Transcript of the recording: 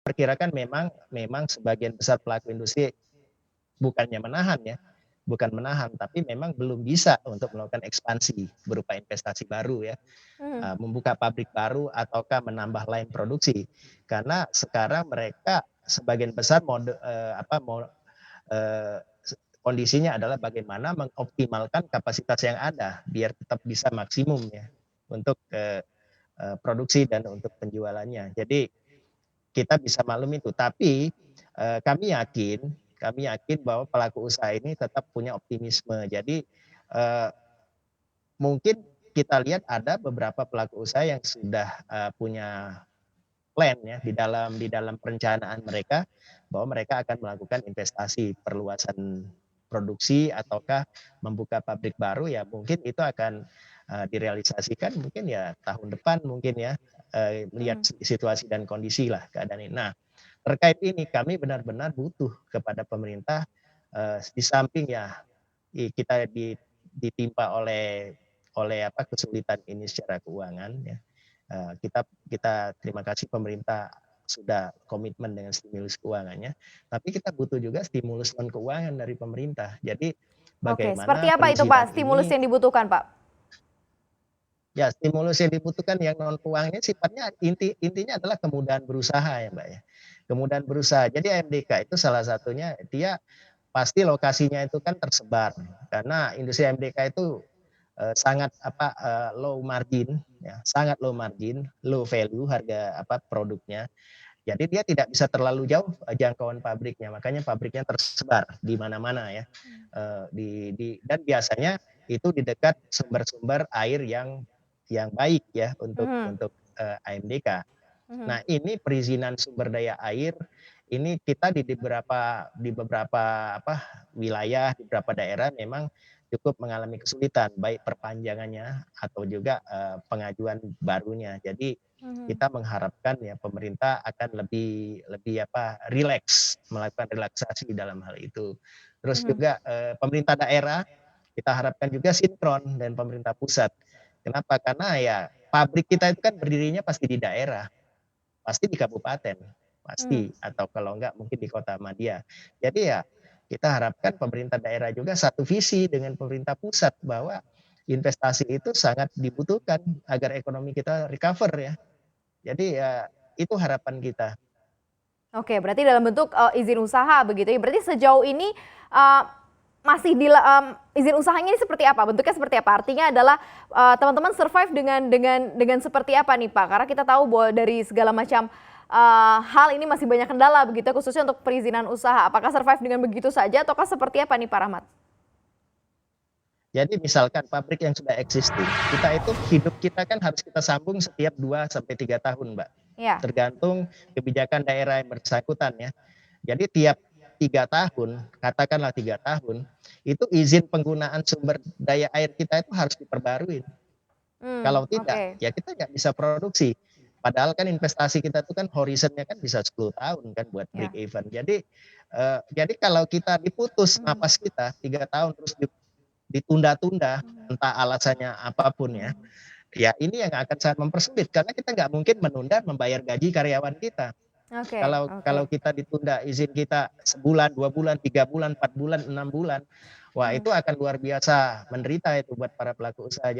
perkirakan memang sebagian besar pelaku industri bukannya menahan ya, bukan menahan, tapi memang belum bisa untuk melakukan ekspansi berupa investasi baru ya, Mhm. membuka pabrik baru ataukah menambah lain produksi. Karena sekarang mereka sebagian besar eee, kondisinya adalah bagaimana mengoptimalkan kapasitas yang ada biar tetap bisa maksimum ya untuk, produksi dan untuk penjualannya. Jadi kita bisa maklum itu, tapi, kami yakin bahwa pelaku usaha ini tetap punya optimisme. Jadi, eee, mungkin kita lihat ada beberapa pelaku usaha yang sudah, punya plan ya di dalam perencanaan mereka, bahwa mereka akan melakukan investasi perluasan produksi ataukah membuka pabrik baru ya mungkin itu akan, direalisasikan mungkin ya tahun depan mungkin ya, melihat Mhm. situasi dan kondisi lah keadaan ini. Nah, terkait ini kami benar-benar butuh kepada pemerintah, di samping ya kita ditimpa oleh kesulitan ini secara keuangan ya. Kita kita terima kasih pemerintah sudah komitmen dengan stimulus keuangannya, tapi kita butuh juga stimulus non keuangan dari pemerintah. Jadi Oke, seperti bagaimana apa itu Pak perizinan stimulus ini yang dibutuhkan, Pak? ya stimulus yang dibutuhkan yang non keuangannya sifatnya intinya adalah kemudahan berusaha ya, Mbak, ya. Kemudahan berusaha. Jadi AMDK itu salah satunya dia pasti lokasinya itu kan tersebar, karena industri AMDK itu, sangat low margin ya, sangat low margin, low value harga produknya. Jadi dia tidak bisa terlalu jauh, jangkauan pabriknya, makanya pabriknya tersebar di mana-mana ya, dan biasanya itu di dekat sumber-sumber air yang baik ya Mhm. untuk, AMDK. Mhm. Nah ini perizinan sumber daya air, ini kita di beberapa wilayah, di beberapa daerah memang cukup mengalami kesulitan, baik perpanjangannya atau juga, pengajuan barunya. Jadi Mhm. kita mengharapkan ya pemerintah akan lebih lebih rileks, melakukan relaksasi dalam hal itu. Terus Mhm. juga, pemerintah daerah, kita harapkan juga sinkron dengan pemerintah pusat. Kenapa? Karena ya pabrik kita itu kan berdirinya pasti di daerah. Pasti di kabupaten, Mhm. pasti, atau kalau enggak mungkin di kota madya. Jadi ya kita harapkan pemerintah daerah juga satu visi dengan pemerintah pusat bahwa investasi itu sangat dibutuhkan agar ekonomi kita recover ya. Jadi ya itu harapan kita. Oke, berarti dalam bentuk, izin usaha begitu ya. Berarti sejauh ini, masih izin usahanya ini seperti apa? Bentuknya seperti apa? Artinya adalah, teman-teman survive dengan seperti apa nih, Pak? Karena kita tahu bahwa dari segala macam, hal ini masih banyak kendala begitu ya, khususnya untuk perizinan usaha. Apakah survive dengan begitu saja ataukah seperti apa nih, Pak Rahmat? Jadi misalkan pabrik yang sudah existing, kita itu hidup kita kan harus kita sambung setiap 2 sampai 3 tahun, Mbak. Iya. Tergantung kebijakan daerah yang bersangkutan ya. Jadi tiap 3 tahun, katakanlah 3 tahun, itu izin penggunaan sumber daya air kita itu harus diperbarui. Kalau tidak, Oke. ya kita nggak bisa produksi. Padahal kan investasi kita itu kan horizonnya kan bisa 10 tahun kan buat break Ya. even. Jadi kalau kita diputus Mhm. napas kita 3 tahun terus ditunda-tunda, Mhm. entah alasannya apapun ya, ya ini yang akan sangat mempersulit karena kita nggak mungkin menunda membayar gaji karyawan kita. Oke, Kalau oke. kalau kita ditunda izin kita sebulan, 2 bulan, 3 bulan, 4 bulan, 6 bulan, wah Mhm. itu akan luar biasa menderita itu buat para pelaku usaha.